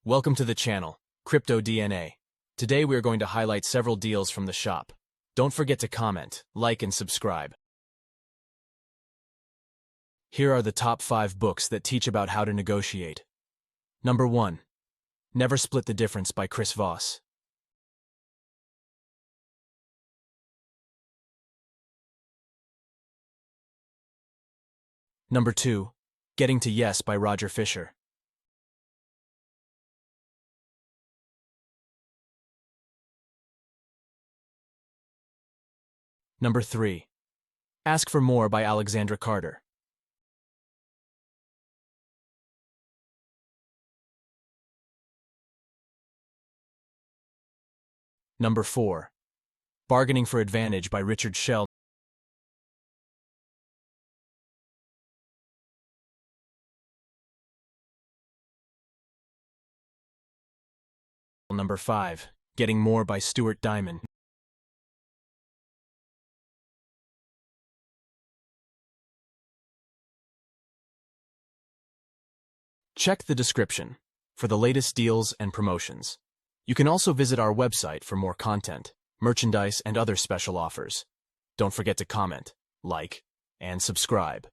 Welcome to the channel, Crypto DNA. Today we are going to highlight several deals from the shop. Don't forget to comment, like, and subscribe. Here are the top 5 books that teach about how to negotiate. Number 1. Never Split the Difference by Chris Voss. Number 2. Getting to Yes by Roger Fisher. Number 3. Ask for More by Alexandra Carter. Number 4. Bargaining for Advantage by Richard Shell. Number 5. Getting More by Stuart Diamond. Check the description for the latest deals and promotions. You can also visit our website for more content, merchandise, and other special offers. Don't forget to comment, like, and subscribe.